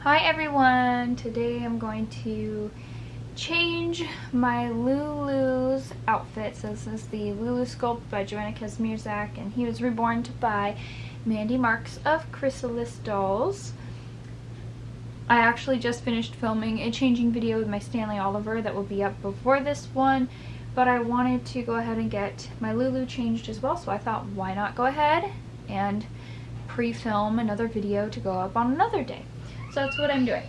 Hi everyone! Today I'm going to change my Lulu's outfit. So this is the Lulu Sculpt by Joanna Kazmierzak, and he was reborn by Mandy Marks of Chrysalis Dolls. I actually just finished filming a changing video with my Stanley Oliver that will be up before this one, but I wanted to go ahead and get my Lulu changed as well, so I thought why not go ahead and pre-film another video to go up on another day. So that's what I'm doing.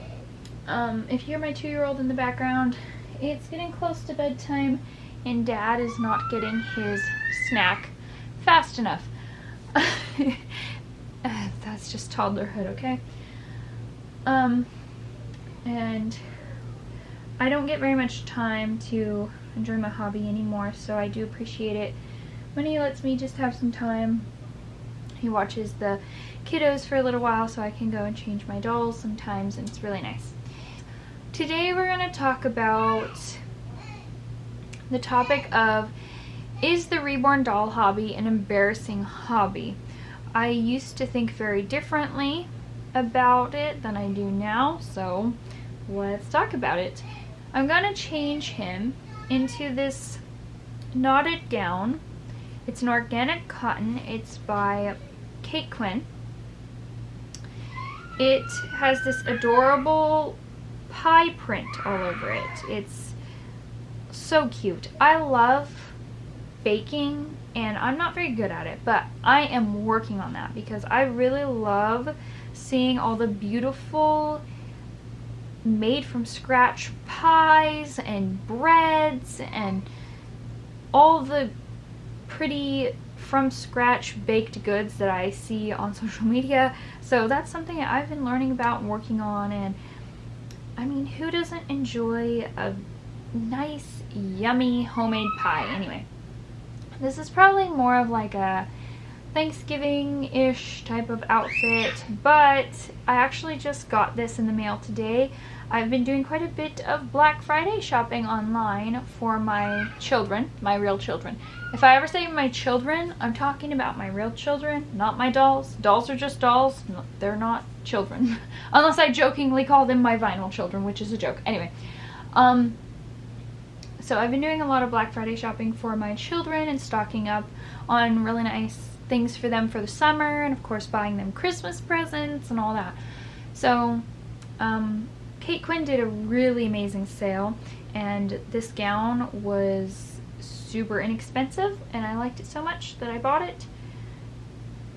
If you hear my 2-year-old in the background, it's getting close to bedtime and Dad is not getting his snack fast enough. That's just toddlerhood, okay? And I don't get very much time to enjoy my hobby anymore, so I do appreciate it when he lets me just have some time. He watches the kiddos for a little while so I can go and change my dolls sometimes, and it's really nice. Today we're going to talk about the topic of, is the Reborn doll hobby an embarrassing hobby? I used to think very differently about it than I do now, so let's talk about it. I'm going to change him into this knotted gown. It's an organic cotton. It's by Kate Quinn. It has this adorable pie print all over it. It's so cute. I love baking, and I'm not very good at it, but I am working on that because I really love seeing all the beautiful made from scratch pies and breads and all the pretty from scratch baked goods that I see on social media. So that's something I've been learning about and working on, and I mean, who doesn't enjoy a nice yummy homemade pie? Anyway, this is probably more of like a Thanksgiving-ish type of outfit, but I actually just got this in the mail today. I've been doing quite a bit of Black Friday shopping online for my children, my real children. If I ever say my children, I'm talking about my real children, not my dolls. Dolls are just dolls. No, they're not children. Unless I jokingly call them my vinyl children, which is a joke. Anyway, so I've been doing a lot of Black Friday shopping for my children and stocking up on really nice things for them for the summer, and of course buying them Christmas presents and all that. So, Kate Quinn did a really amazing sale, and this gown was super inexpensive, and I liked it so much that I bought it.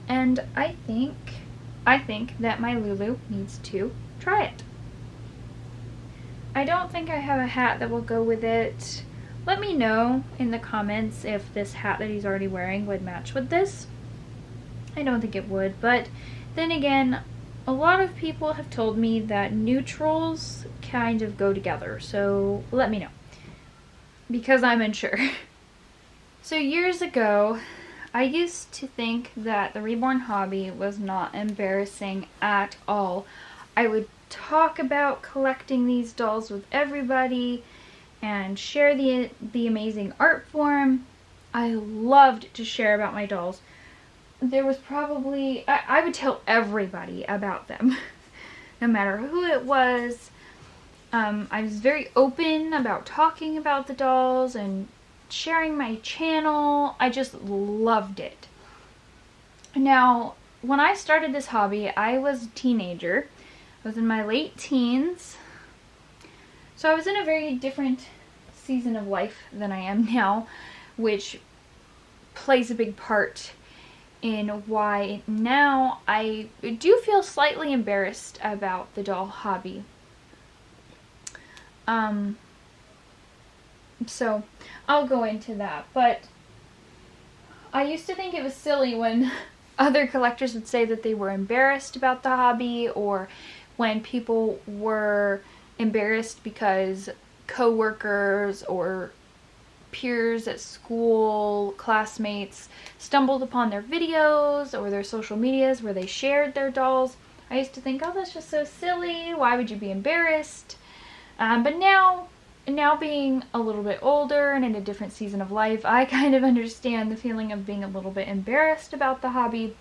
And I think that my Lulu needs to try it. I don't think I have a hat that will go with it. Let me know in the comments if this hat that he's already wearing would match with this. I don't think it would, but then again, a lot of people have told me that neutrals kind of go together, so let me know, because I'm unsure. So years ago, I used to think that the Reborn hobby was not embarrassing at all. I would talk about collecting these dolls with everybody and share the amazing art form. I loved to share about my dolls. There was probably, I would tell everybody about them, no matter who it was. I was very open about talking about the dolls and sharing my channel. I just loved it. Now, when I started this hobby, I was a teenager. I was in my late teens. So I was in a very different season of life than I am now, which plays a big part in why now I do feel slightly embarrassed about the doll hobby. So I'll go into that, but I used to think it was silly when other collectors would say that they were embarrassed about the hobby, or when people were embarrassed because co-workers or peers at school, classmates, stumbled upon their videos or their social medias where they shared their dolls. I used to think, oh, that's just so silly. Why would you be embarrassed? But now being a little bit older and in a different season of life, I kind of understand the feeling of being a little bit embarrassed about the hobby.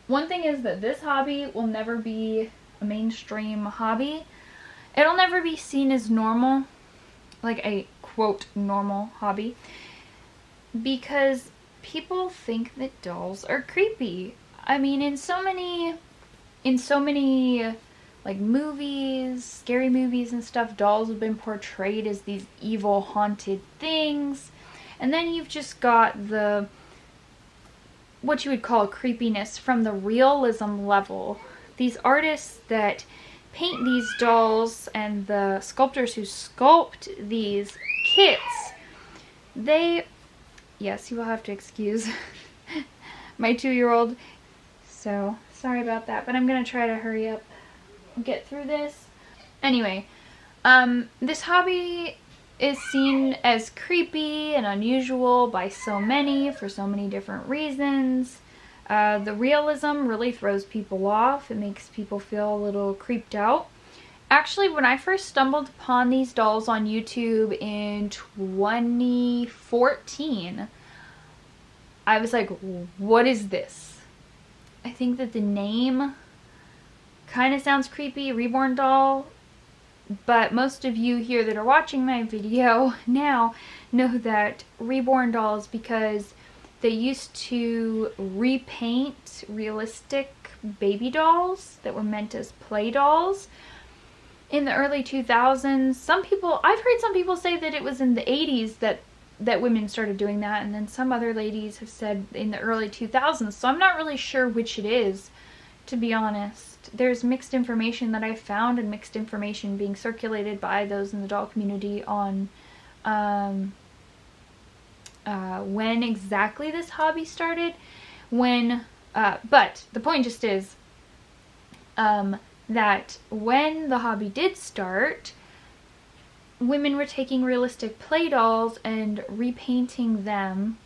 One thing is that this hobby will never be a mainstream hobby. It'll never be seen as normal, like a quote normal hobby, because people think that dolls are creepy. I mean, in so many like movies, scary movies and stuff, dolls have been portrayed as these evil haunted things. And then you've just got the what you would call creepiness from the realism level. These artists that paint these dolls and the sculptors who sculpt these kits, yes, you will have to excuse my 2-year-old. So, sorry about that, but I'm going to try to hurry up and get through this. Anyway, this hobby is seen as creepy and unusual by so many for so many different reasons. The realism really throws people off. It makes people feel a little creeped out. Actually, when I first stumbled upon these dolls on YouTube in 2014, I was like, what is this? I think that the name kind of sounds creepy, Reborn doll, but most of you here that are watching my video now know that Reborn dolls, because they used to repaint realistic baby dolls that were meant as play dolls in the early 2000s. I've heard some people say that it was in the 80s that women started doing that, and then some other ladies have said in the early 2000s, so I'm not really sure which it is, to be honest. There's mixed information that I found, and mixed information being circulated by those in the doll community on when exactly this hobby started. But the point just is that when the hobby did start, women were taking realistic play dolls and repainting them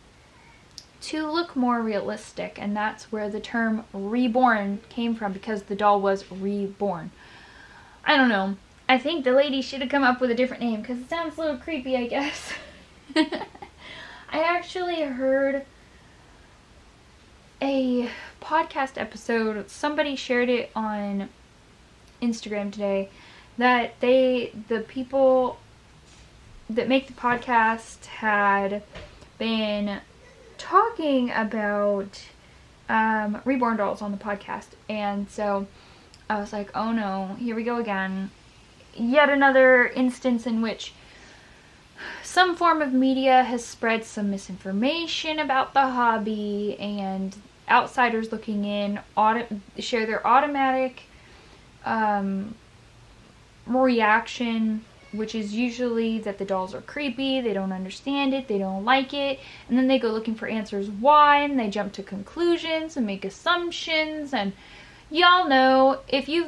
to look more realistic, and that's where the term reborn came from, because the doll was reborn. I don't know. I think the lady should have come up with a different name, because it sounds a little creepy, I guess. I actually heard a podcast episode, somebody shared it on Instagram today, that the people that make the podcast had been talking about Reborn dolls on the podcast, and so I was like, oh no, here we go again. Yet another instance in which some form of media has spread some misinformation about the hobby, and outsiders looking in share their automatic reaction, which is usually that the dolls are creepy, they don't understand it, they don't like it, and then they go looking for answers why, and they jump to conclusions and make assumptions. And y'all know, if you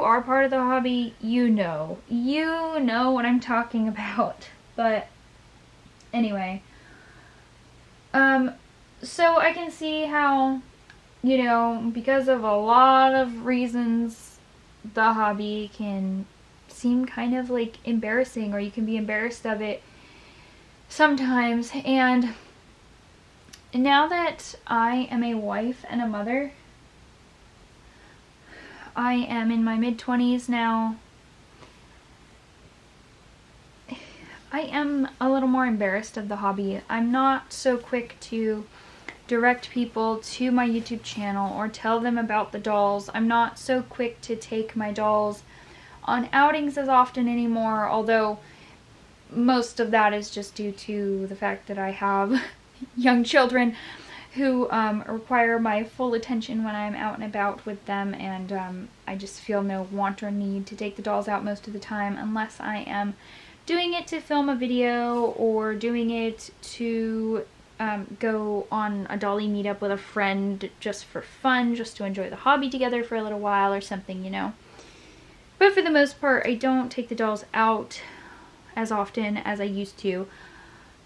are part of the hobby, you know what I'm talking about. But anyway, so I can see how, because of a lot of reasons, the hobby can seem kind of like embarrassing, or you can be embarrassed of it sometimes. And now that I am a wife and a mother, I am in my mid-20s now, I am a little more embarrassed of the hobby. I'm not so quick to direct people to my YouTube channel or tell them about the dolls. I'm not so quick to take my dolls on outings as often anymore, although most of that is just due to the fact that I have young children who require my full attention when I'm out and about with them, and I just feel no want or need to take the dolls out most of the time, unless I am doing it to film a video or doing it to go on a dolly meetup with a friend just for fun, just to enjoy the hobby together for a little while or something, But for the most part, I don't take the dolls out as often as I used to.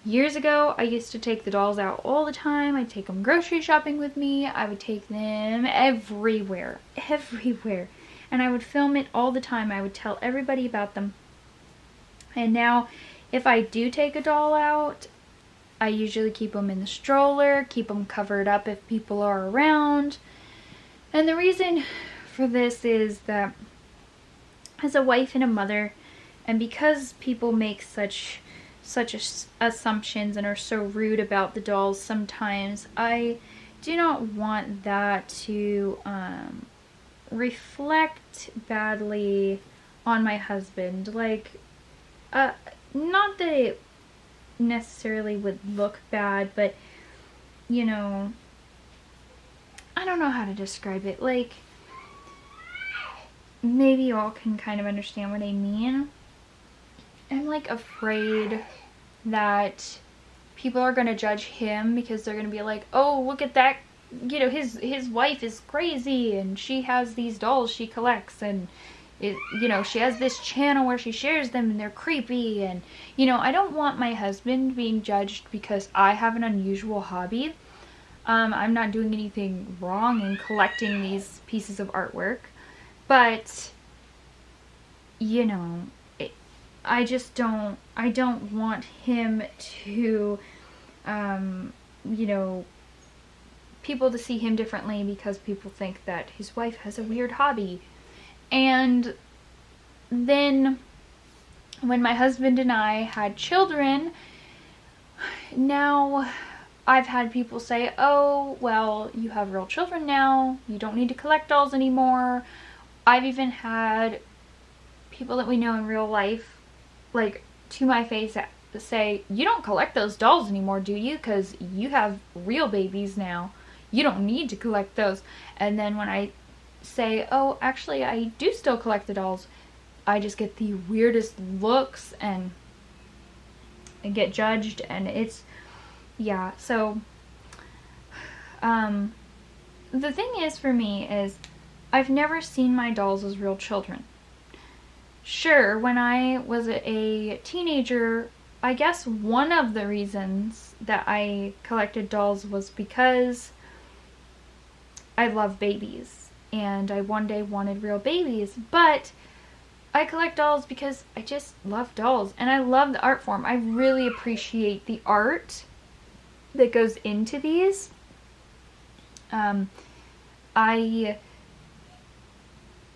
Years ago, I used to take the dolls out all the time. I'd take them grocery shopping with me. I would take them everywhere. And I would film it all the time. I would tell everybody about them. And now, if I do take a doll out, I usually keep them in the stroller, keep them covered up if people are around. And the reason for this is that as a wife and a mother, and because people make such assumptions and are so rude about the dolls sometimes, I do not want that to reflect badly on my husband. Like, not that it necessarily would look bad, but, you know, I don't know how to describe it. Like, maybe you all can kind of understand what I mean. I'm, like, afraid that people are going to judge him because they're going to be like, oh, look at that, you know, his wife is crazy and she has these dolls she collects, and it, you know, she has this channel where she shares them and they're creepy. And, you know, I don't want my husband being judged because I have an unusual hobby. I'm not doing anything wrong in collecting these pieces of artwork, but, you know, I don't want him to, you know, people to see him differently because people think that his wife has a weird hobby. And then when my husband and I had children, now I've had people say, oh, well, you have real children now, you don't need to collect dolls anymore. I've even had people that we know in real life, like, to my face say, you don't collect those dolls anymore, do you? Because you have real babies now. You don't need to collect those. And then when I say, oh, actually, I do still collect the dolls, I just get the weirdest looks and I get judged, and it's, yeah, so, the thing is for me is, I've never seen my dolls as real children. Sure, when I was a teenager, I guess one of the reasons that I collected dolls was because I love babies, and I one day wanted real babies, but I collect dolls because I just love dolls, and I love the art form. I really appreciate the art that goes into these. I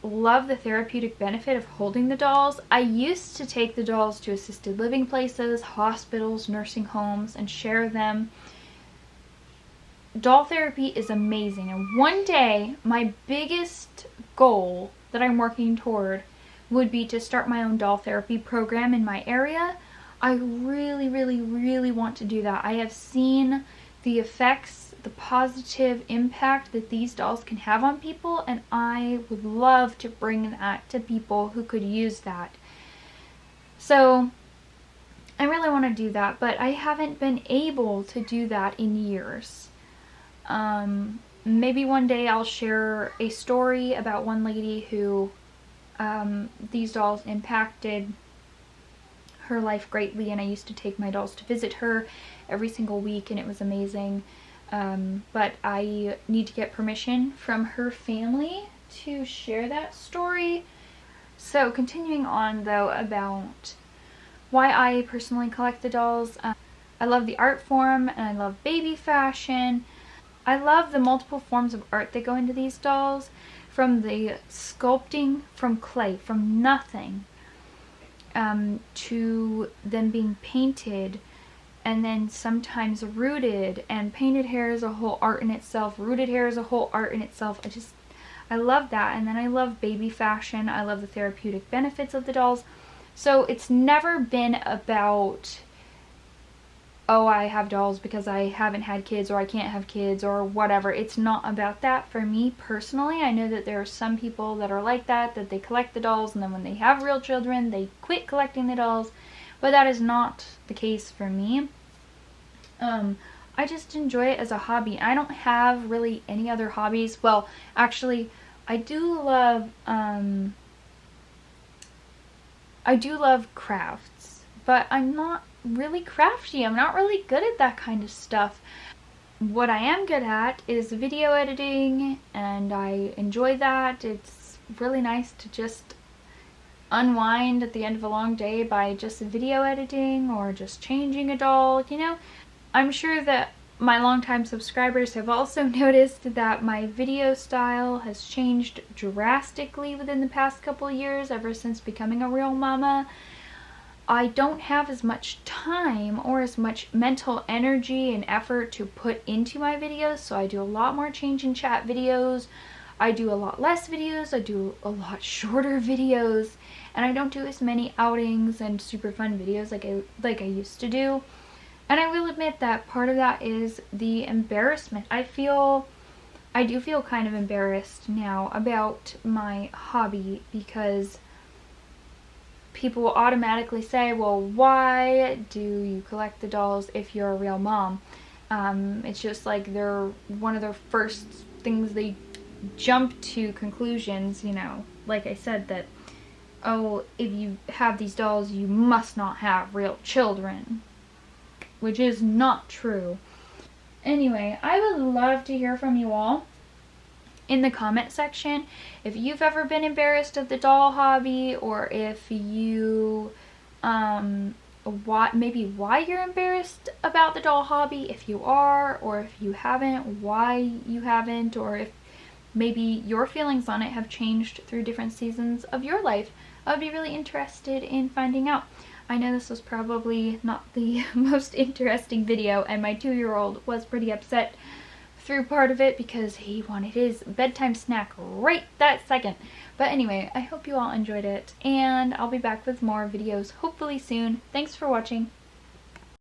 love the therapeutic benefit of holding the dolls. I used to take the dolls to assisted living places, hospitals, nursing homes, and share them. Doll therapy is amazing, and one day my biggest goal that I'm working toward would be to start my own doll therapy program in my area. I really, really, really want to do that. I have seen the effects, the positive impact that these dolls can have on people, and I would love to bring that to people who could use that. So I really want to do that, but I haven't been able to do that in years. Maybe one day I'll share a story about one lady who these dolls impacted her life greatly, and I used to take my dolls to visit her every single week, and it was amazing. But I need to get permission from her family to share that story. So continuing on though about why I personally collect the dolls, I love the art form, and I love baby fashion. I love the multiple forms of art that go into these dolls, from the sculpting from clay, from nothing, to them being painted, and then sometimes rooted, and painted hair is a whole art in itself, rooted hair is a whole art in itself. I love that. And then I love baby fashion. I love the therapeutic benefits of the dolls. So it's never been about, oh, I have dolls because I haven't had kids, or I can't have kids, or whatever. It's not about that for me personally. I know that there are some people that are like that they collect the dolls, and then when they have real children, they quit collecting the dolls. But that is not the case for me. I just enjoy it as a hobby. I don't have really any other hobbies. Well, actually, I do love crafts, but I'm not really crafty. I'm not really good at that kind of stuff. What I am good at is video editing, and I enjoy that. It's really nice to just unwind at the end of a long day by just video editing or just changing a doll, you know. I'm sure that my longtime subscribers have also noticed that my video style has changed drastically within the past couple years, ever since becoming a real mama. I don't have as much time or as much mental energy and effort to put into my videos, so I do a lot more change in chat videos. I do a lot less videos, I do a lot shorter videos, and I don't do as many outings and super fun videos like I used to do. And I will admit that part of that is the embarrassment. I do feel kind of embarrassed now about my hobby, because people will automatically say, well, why do you collect the dolls if you're a real mom? It's just like they're one of their first things they jump to conclusions, you know, like I said, that, oh, if you have these dolls, you must not have real children, which is not true. Anyway, I would love to hear from you all in the comment section if you've ever been embarrassed of the doll hobby, or if you maybe why you're embarrassed about the doll hobby, if you are, or if you haven't, why you haven't, or if maybe your feelings on it have changed through different seasons of your life. I would be really interested in finding out. I know this was probably not the most interesting video, and my 2-year-old was pretty upset through part of it because he wanted his bedtime snack right that second. But anyway, I hope you all enjoyed it, and I'll be back with more videos hopefully soon. Thanks for watching.